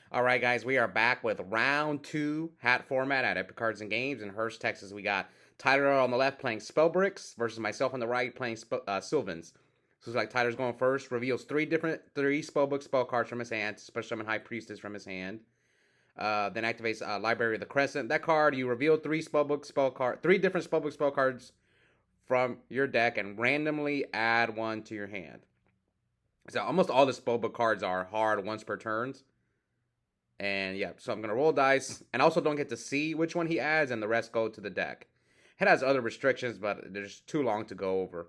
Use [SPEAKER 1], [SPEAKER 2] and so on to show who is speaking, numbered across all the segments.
[SPEAKER 1] All right, guys, we are back with round two hat format at Epic Cards and Games in Hurst, Texas. We got Tyler on the left playing Spellbooks versus myself on the right playing Sylvans. So it's like Tyler's going first, reveals three Spellbook spell cards from his hand, special summon High Priestess from his hand. Then activates Library of the Crescent. That card, you reveal three different Spellbook spell cards from your deck and randomly add one to your hand. So almost all the Spellbook cards are hard once per turns. And yeah, so I'm going to roll dice. And also don't get to see which one he adds, and the rest go to the deck. It has other restrictions, but they're just too long to go over.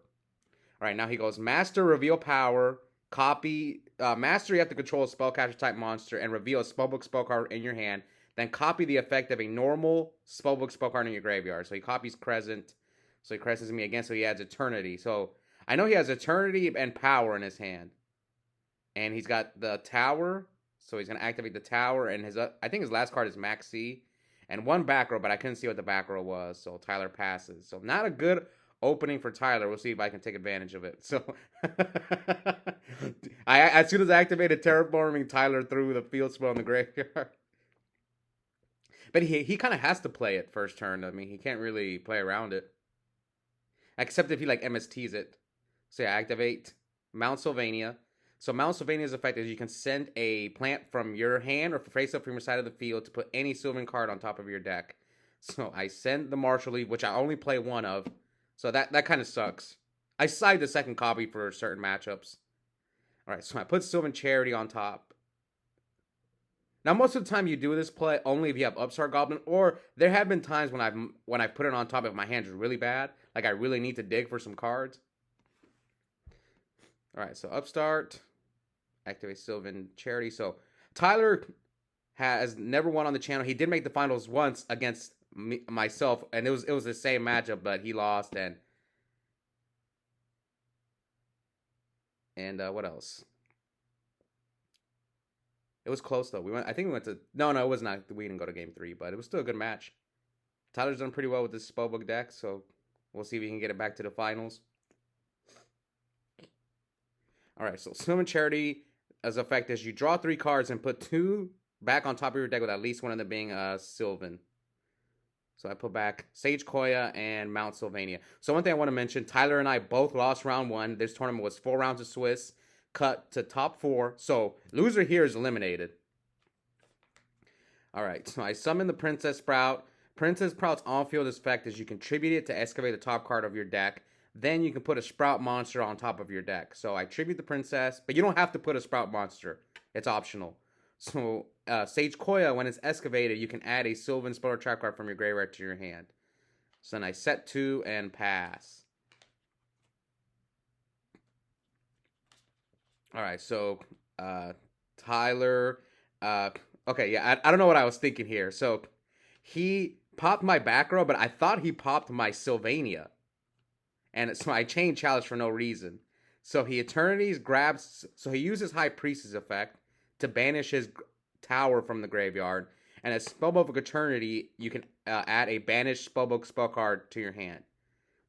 [SPEAKER 1] All right, now he goes Master, reveal power, copy. Master, you have to control a spellcaster type monster and reveal a Spellbook spell card in your hand. Then copy the effect of a normal Spellbook spell card in your graveyard. So he copies Crescent. So he crescents me again, so he adds Eternity. So I know he has Eternity and Power in his hand. And he's got the Tower. So he's going to activate the Tower, and I think his last card is Maxi, and one back row, but I couldn't see what the back row was, so Tyler passes. So not a good opening for Tyler. We'll see if I can take advantage of it. So as soon as I activated Terraforming, Tyler threw the field spell in the graveyard. But he kind of has to play it first turn. I mean, he can't really play around it. Except if he like MSTs it. So yeah, activate Mount Sylvania. So Mount Sylvania's effect is you can send a plant from your hand or face up from your side of the field to put any Sylvan card on top of your deck. So I send the Martial Leaf, which I only play one of. So that kind of sucks. I side the second copy for certain matchups. Alright, so I put Sylvan Charity on top. Now most of the time you do this play only if you have Upstart Goblin, or there have been times when I've put it on top if my hand is really bad. Like I really need to dig for some cards. Alright, so Upstart. Activate Sylvan Charity. So Tyler has never won on the channel. He did make the finals once against myself, and it was the same matchup, but he lost. And what else? It was close though. I think we went to no, it was not. We didn't go to game 3, but it was still a good match. Tyler's done pretty well with this Spellbook deck, so we'll see if we can get it back to the finals. All right, so Sylvan Charity. As effect is you draw 3 cards and put 2 back on top of your deck with at least one of them being Sylvan. So I put back Sage Koya and Mount Sylvania. So one thing I want to mention, Tyler and I both lost round 1. This tournament was 4 rounds of Swiss, cut to top 4. So loser here is eliminated. All right, so I summon the Princess Sprout. Princess Sprout's on-field effect is you contribute it to excavate the top card of your deck. Then you can put a Sprout monster on top of your deck. So I tribute the Princess, but you don't have to put a Sprout monster. It's optional. So Sage Koya, when it's excavated, you can add a Sylvan Spell trap card from your graveyard to your hand. So then I set 2 and pass. Alright, so Tyler... okay, yeah, I don't know what I was thinking here. So he popped my back row, but I thought he popped my Sylvania. And so I chain challenge for no reason. So he Eternities grabs... So he uses High Priestess effect to banish his Tower from the graveyard. And as Spellbook of Eternity, you can add a banished Spellbook spell card to your hand.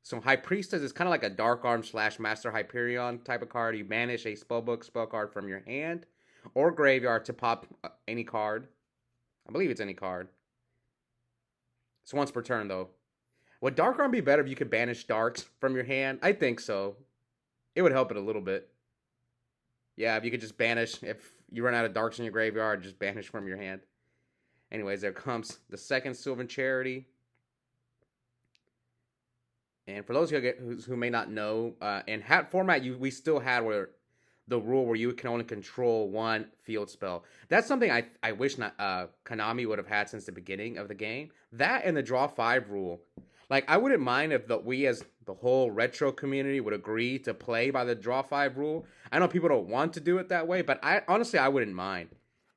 [SPEAKER 1] So High Priestess is kind of like a Dark Arm / Master Hyperion type of card. You banish a Spellbook spell card from your hand or graveyard to pop any card. I believe it's any card. It's once per turn, though. Would Dark Arm be better if you could banish Darks from your hand? I think so. It would help it a little bit. Yeah, if you could just banish. If you run out of Darks in your graveyard, just banish from your hand. Anyways, there comes the second Sylvan Charity. And for those who may not know, in hat format, we still had the rule where you can only control one field spell. That's something I wish Konami would have had since the beginning of the game. That and the draw 5 rule. Like, I wouldn't mind if we as the whole retro community would agree to play by the draw 5 rule. I know people don't want to do it that way, but honestly, I wouldn't mind.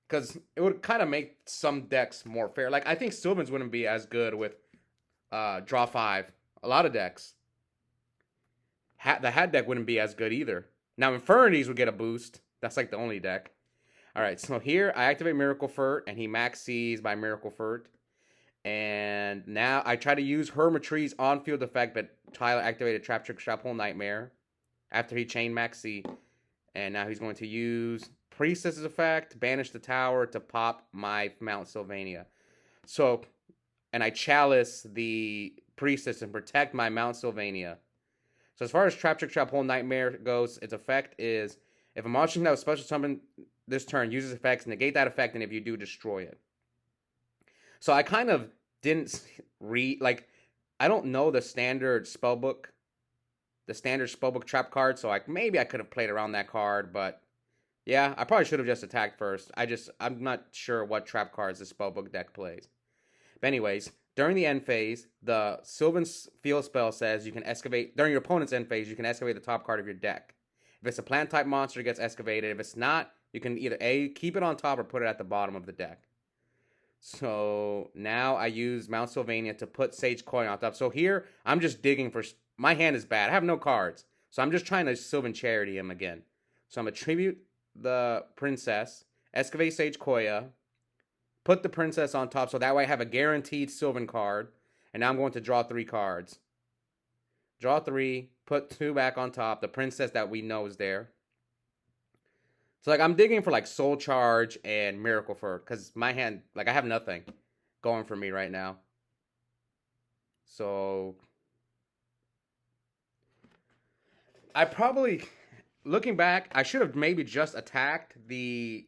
[SPEAKER 1] Because it would kind of make some decks more fair. Like, I think Sylvans wouldn't be as good with draw 5. A lot of decks. The hat deck wouldn't be as good either. Now, Infinities would get a boost. That's like the only deck. Alright, so here I activate Miracle Furt, and he maxes by Miracle Furt. And now I try to use Hermitry's on-field effect, but Tyler activated Trap Trick Trap Hole Nightmare after he chained Maxi. And now he's going to use Priestess's effect, banish the tower to pop my Mount Sylvania. So, and I chalice the Priestess and protect my Mount Sylvania. So as far as Trap Trick Trap Hole Nightmare goes, its effect is if a monster that was special summoned this turn uses effects, negate that effect, and if you do, destroy it. So I kind of didn't read, like, I don't know the standard spellbook trap card, so maybe I could have played around that card, but yeah, I probably should have just attacked first. I'm not sure what trap cards the spellbook deck plays. But anyways, during the end phase, the Sylvans field spell says you can excavate, during your opponent's end phase, you can excavate the top card of your deck. If it's a plant type monster, it gets excavated. If it's not, you can either A, keep it on top or put it at the bottom of the deck. So now I use Mount Sylvania to put Sage Coin on top. So here, I'm just digging for, my hand is bad. I have no cards. So I'm just trying to Sylvan Charity him again. So I'm going to tribute the Princess, excavate Sage Koya, put the Princess on top, so that way I have a guaranteed Sylvan card. And now I'm going to draw 3 cards. Draw 3, put 2 back on top, the Princess that we know is there. So, like, I'm digging for, like, Soul Charge and Miracle Fur, because my hand, like, I have nothing going for me right now. So, I probably, looking back, I should have maybe just attacked the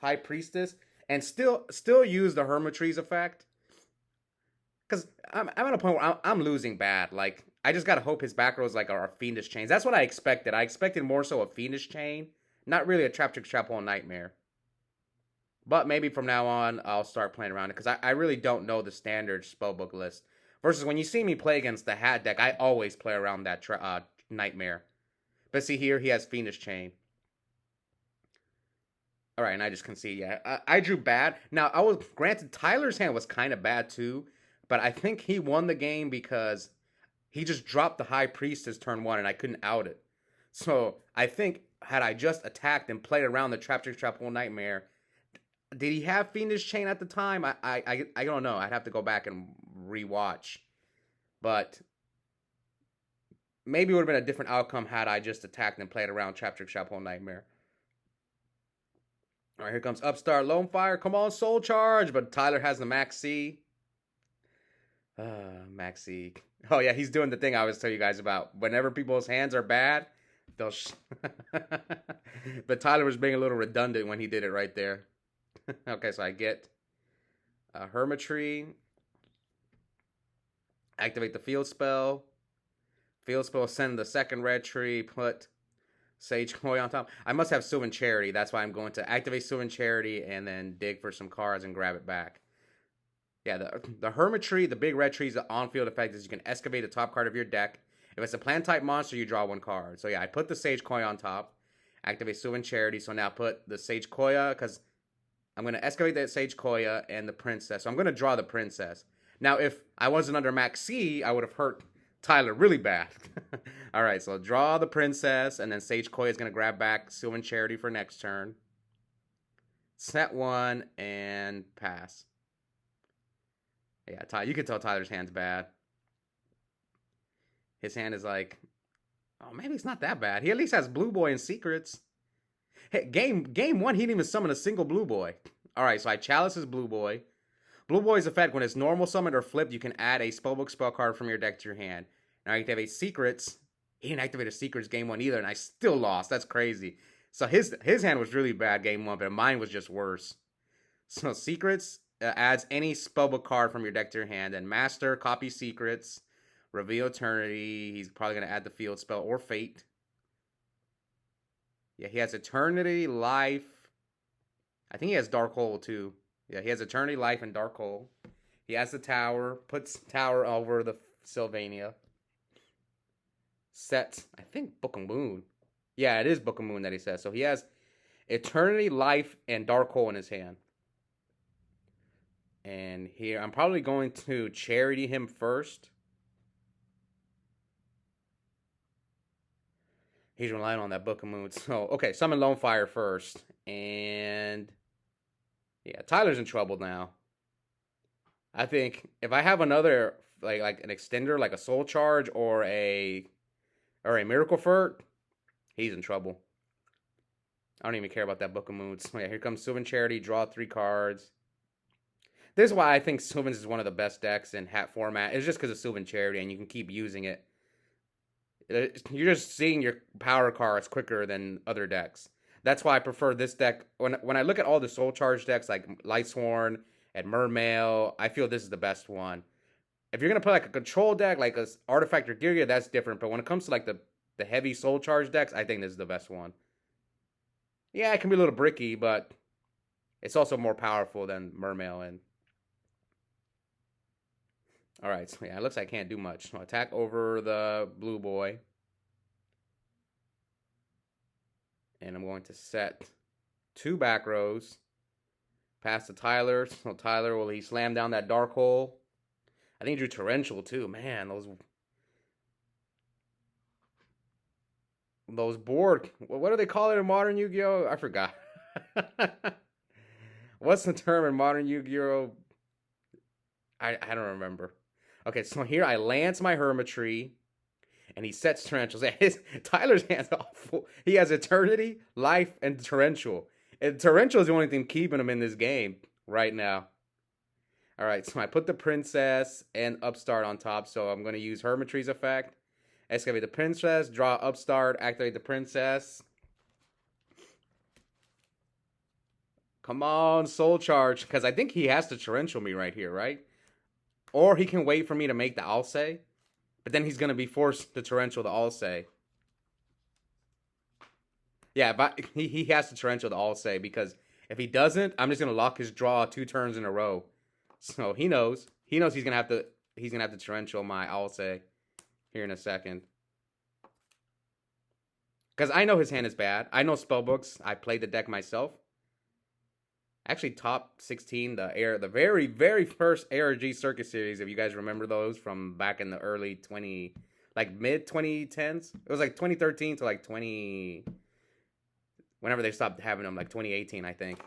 [SPEAKER 1] High Priestess and still use the Hermitry's effect. Because I'm at a point where I'm losing bad. Like, I just got to hope his back rows, like, are Fiendish Chains. That's what I expected. I expected more so a Fiendish Chain. Not really a Trap Trick Trap Hole Nightmare. But maybe from now on, I'll start playing around it. Because I really don't know the standard spellbook list. Versus when you see me play against the Hat deck, I always play around that Nightmare. But see here, he has Fiendish Chain. Alright, and I just concede. Yeah, I drew bad. Now, granted, Tyler's hand was kind of bad too. But I think he won the game because he just dropped the High Priestess turn 1 and I couldn't out it. So I think had I just attacked and played around the Trap Trick Trap Hole Nightmare, did he have Fiendish Chain at the time? I don't know. I'd have to go back and rewatch. But maybe it would have been a different outcome had I just attacked and played around Trap Trick Trap Hole Nightmare. All right, here comes Upstart Lone Fire. Come on, Soul Charge. But Tyler has the Max C. Max C. Oh, yeah, he's doing the thing I was telling you guys about. Whenever people's hands are bad, they'll... But Tyler was being a little redundant when he did it right there. Okay, so I get Hermitry. Activate the field spell. Field spell, send the second red tree, put Sage Koi on top. I must have Sylvan Charity. That's why I'm going to activate Sylvan Charity and then dig for some cards and grab it back. Yeah, the Hermitry, the big red tree's the on-field effect is you can excavate the top card of your deck. If it's a plant-type monster, you draw 1 card. So yeah, I put the Sage Koi on top. Activate Sylvan Charity. So now put the Sage Koya, because I'm going to excavate that Sage Koya and the Princess. So I'm going to draw the Princess. Now, if I wasn't under Max C, I would have hurt Tyler really bad. All right, so draw the Princess, and then Sage Koya is going to grab back Sylvan Charity for next turn. Set 1, and pass. Yeah, you can tell Tyler's hand's bad. His hand is like, oh, maybe it's not that bad. He at least has Blue Boy and Secrets. Hey, game 1, he didn't even summon a single Blue Boy. All right, so I chalice his Blue Boy. Blue Boy's effect, when it's normal summoned or flipped, you can add a spellbook spell card from your deck to your hand. Now I activate Secrets. He didn't activate a Secrets game 1 either, and I still lost. That's crazy. So his hand was really bad game 1, but mine was just worse. So Secrets adds any spellbook card from your deck to your hand, and Master, copy Secrets, reveal Eternity. He's probably going to add the field spell or Fate. Yeah, he has Eternity, Life. I think he has Dark Hole too. Yeah, he has Eternity, Life, and Dark Hole. He has the Tower. Puts Tower over the Sylvania. Sets, I think, Book of Moon. Yeah, it is Book of Moon that he says. So he has Eternity, Life, and Dark Hole in his hand. And here, I'm probably going to Charity him first. He's relying on that Book of Moon. So, okay, summon Lone Fire first. And yeah, Tyler's in trouble now. I think if I have another, like an extender, like a Soul Charge or a Miracle Furt, he's in trouble. I don't even care about that Book of Moods. Yeah, here comes Sylvan Charity. Draw 3 cards. This is why I think Sylvans is one of the best decks in hat format. It's just because of Sylvan Charity, and you can keep using it. You're just seeing your power cards quicker than other decks. That's why I prefer this deck. When I look at all the Soul Charge decks like Lightsworn and Mermail, I feel this is the best one. If you're gonna play like a control deck, like a Artifact or Gear, that's different. But when it comes to like the heavy Soul Charge decks, I think this is the best one. Yeah, it can be a little bricky, but it's also more powerful than Mermail. And all right, so yeah, it looks like I can't do much. So attack over the blue boy. And I'm going to set 2 back rows. Pass to Tyler. So Tyler, will he slam down that dark hole? I think he drew Torrential too. Man, those board. What do they call it in modern Yu-Gi-Oh? I forgot. What's the term in modern Yu-Gi-Oh? I don't remember. Okay, so here I lance my Hermitry. And he sets Torrentials. Tyler's hand's awful. He has Eternity, Life, and Torrential. And Torrential is the only thing keeping him in this game right now. All right, so I put the Princess and Upstart on top. So I'm going to use Hermitry's effect. Excavate the Princess, draw Upstart, activate the Princess. Come on, Soul Charge. Because I think he has to Torrential me right here, right? Or he can wait for me to make the Alsay. But then he's going to be forced to Torrential the Alsay. Yeah, but he has to Torrential the Alsay, because if he doesn't, I'm just going to lock his draw 2 turns in a row. So he knows. He knows he's going to have to Torrential my Alsay here in a second. Because I know his hand is bad. I know Spellbooks. I played the deck myself. Actually, top 16, the very, very first ARG Circuit Series, if you guys remember those from back in the early mid-2010s. It was like 2013 to like whenever they stopped having them, like 2018, I think.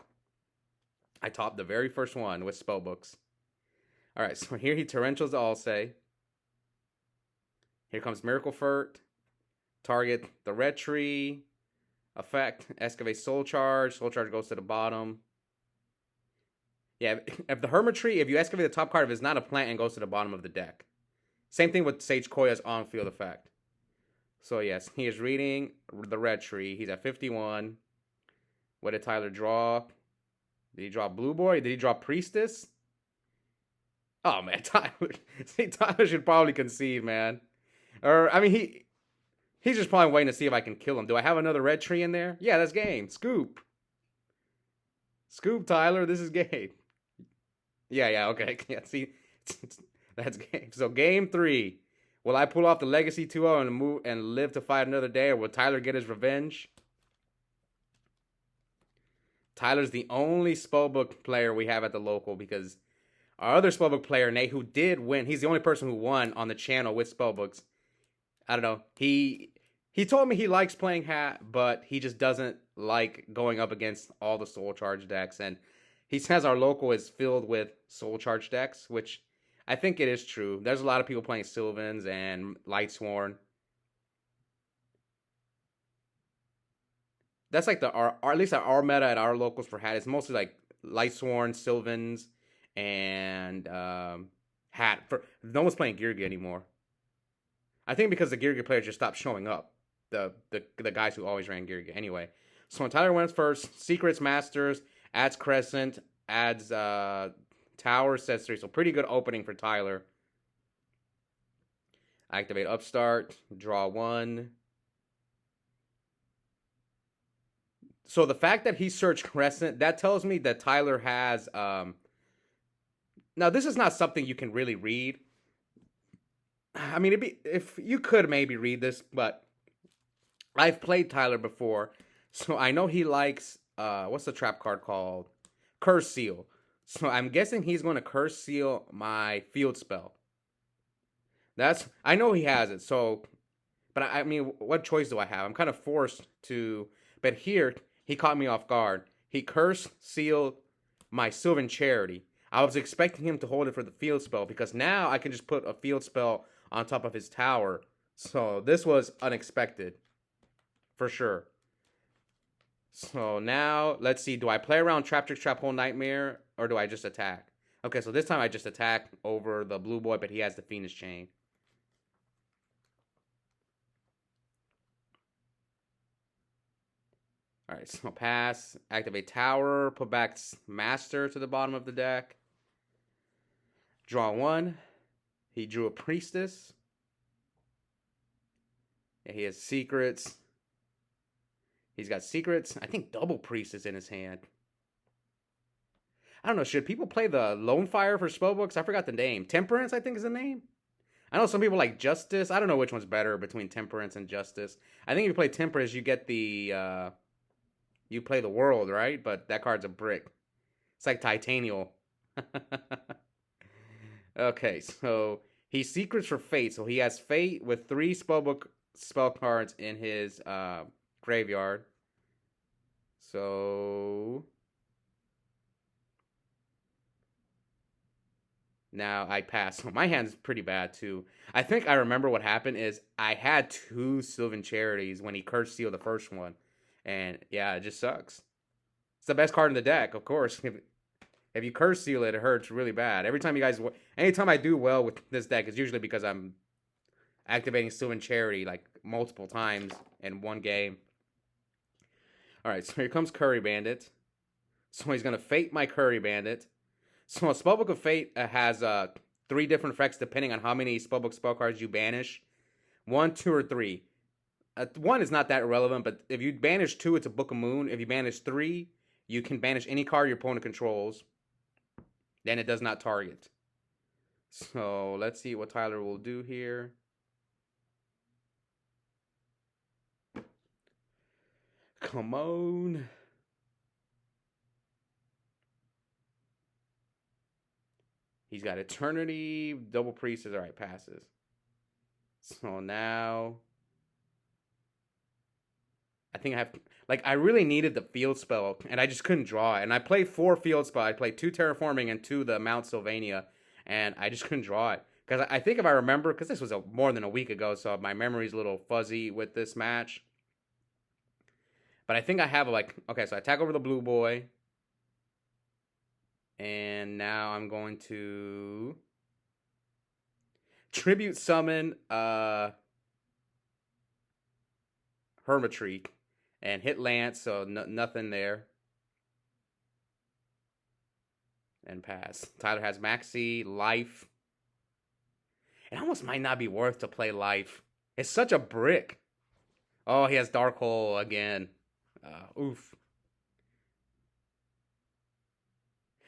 [SPEAKER 1] I topped the very first one with Spellbooks. All right, so here he Torrentials the Alsay. Here comes Miracle Furt. Target the Red Tree. Effect, Excavate Soul Charge. Soul Charge goes to the bottom. Yeah, if the Hermitry, if you excavate the top card, if it's not a plant, and goes to the bottom of the deck. Same thing with Sage Koya's on-field effect. So yes, he is reading the Red Tree. He's at 51. What did Tyler draw? Did he draw Blue Boy? Did he draw Priestess? Oh man, Tyler should probably concede, man. Or I mean, he's just probably waiting to see if I can kill him. Do I have another Red Tree in there? Yeah, that's game. Scoop, Tyler. This is game. Yeah, okay. Yeah, see, that's game. So game 3. Will I pull off the Legacy 2-0 and move and live to fight another day, or will Tyler get his revenge? Tyler's the only Spellbook player we have at the local, because our other Spellbook player, Nate, who did win, he's the only person who won on the channel with Spellbooks. I don't know. He told me he likes playing Hat, but he just doesn't like going up against all the Soul Charge decks, and he says our local is filled with Soul Charge decks, which I think it is true. There's a lot of people playing Sylvans and Lightsworn. That's like at least our meta at our locals for Hat is mostly like Lightsworn, Sylvans, and Hat. No one's playing Girga anymore. I think because the Girga players just stopped showing up. The guys who always ran Girga. Anyway, so when Tyler wins first, Secrets Masters, adds Crescent, adds Tower, sets 3. So pretty good opening for Tyler. Activate Upstart, draw 1. So the fact that he searched Crescent, that tells me that Tyler has... Now, this is not something you can really read. I mean, if you could maybe read this, but I've played Tyler before, so I know he likes... what's the trap card called? Curse Seal. So I'm guessing he's going to Curse Seal my field spell. I know he has it, so... But I mean, what choice do I have? I'm kind of forced to... But here, he caught me off guard. He Curse Sealed my Sylvan Charity. I was expecting him to hold it for the field spell, because now I can just put a field spell on top of his tower. So this was unexpected. For sure. So now, let's see. Do I play around Trap Trick Trap Hole Nightmare, or do I just attack? Okay, so this time I just attack over the blue boy, but he has the Phoenix Chain. Alright, so pass. Activate Tower. Put back Master to the bottom of the deck. Draw one. He drew a Priestess. Yeah, he has secrets. He's got secrets. I think double Priestess in his hand. I don't know. Should people play the Lone Fire for Spellbooks? I forgot the name. Temperance, I think, is the name. I know some people like Justice. I don't know which one's better between Temperance and Justice. I think if you play Temperance, you get the you play the World, right? But that card's a brick. It's like Titanial. Okay, so he secrets for Fate. So he has Fate with 3 Spellbook spell cards in his graveyard. So now I pass. My hand's pretty bad too. I think I remember what happened is I had 2 Sylvan Charities when he Curse Seal the first one. And yeah, it just sucks. It's the best card in the deck, of course. If you Curse Seal it, it hurts really bad. Anytime I do well with this deck, it's usually because I'm activating Sylvan Charity like multiple times in one game. Alright, so here comes Curry Bandit. So he's going to Fate my Curry Bandit. So a Spellbook of Fate has 3 different effects depending on how many Spellbook spell cards you banish. 1, 2, or 3. 1 is not that relevant, but if you banish 2, it's a Book of Moon. If you banish 3, you can banish any card your opponent controls. Then it does not target. So let's see what Tyler will do here. Come on. He's got Eternity, double Priestess. Alright, passes. So now I think I have, like, I really needed the field spell, and I just couldn't draw it. And I played 4 field spells. I played 2 Terraforming and 2 the Mount Sylvania, and I just couldn't draw it. Because I think if I remember, because this was more than a week ago, so my memory's a little fuzzy with this match. But I think I have, like, okay, so I attack over the blue boy. And now I'm going to Tribute Summon Hermitry. And hit Lance, so nothing there. And pass. Tyler has Maxi, Life. It almost might not be worth to play Life. It's such a brick. Oh, he has Dark Hole again. Oof.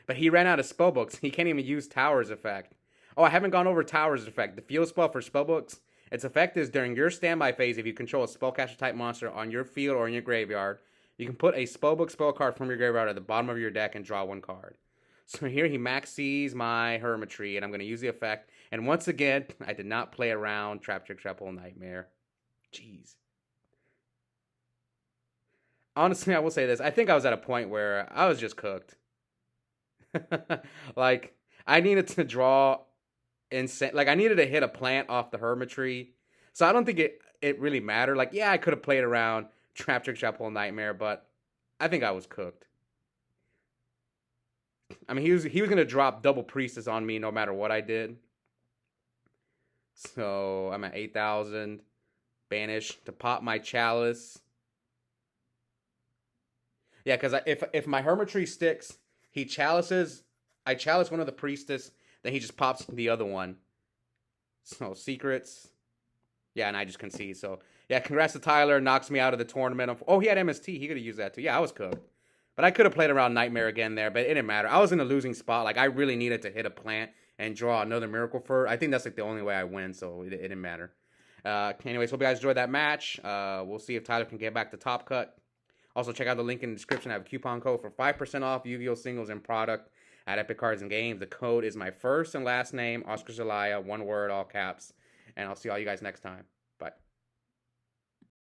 [SPEAKER 1] But he ran out of spellbooks. He can't even use Tower's effect. Oh, I haven't gone over Tower's effect. The field spell for spellbooks. Its effect is during your standby phase, if you control a spellcaster type monster on your field or in your graveyard, you can put a spellbook spell card from your graveyard at the bottom of your deck and draw 1 card. So here he maxes my Hermitry, and I'm going to use the effect. And once again, I did not play around Trap Trick Trap Hole Nightmare. Jeez. Honestly, I will say this. I think I was at a point where I was just cooked. Like, I needed to draw insane. Like, I needed to hit a plant off the Hermitry. So I don't think it really mattered. Like, yeah, I could have played around Trap Trick Trap Hole Nightmare, but I think I was cooked. I mean, he was going to drop double Priestess on me no matter what I did. So I'm at 8,000. Banish to pop my Chalice. Yeah, because if my Hermitry sticks, he chalices. I chalice one of the Priestess, then he just pops the other one. So secrets. Yeah, and I just concede. So yeah, congrats to Tyler. Knocks me out of the tournament. Oh, he had MST. He could have used that too. Yeah, I was cooked. But I could have played around Nightmare again there, but it didn't matter. I was in a losing spot. Like, I really needed to hit a plant and draw another Miracle Fur. I think that's like the only way I win, so it didn't matter. Anyways, hope you guys enjoyed that match. We'll see if Tyler can get back to Top Cut. Also, check out the link in the description. I have a coupon code for 5% off Yu-Gi-Oh! Singles and product at Epic Cards and Games. The code is my first and last name, Oscar Zelaya, one word, all caps. And I'll see all you guys next time.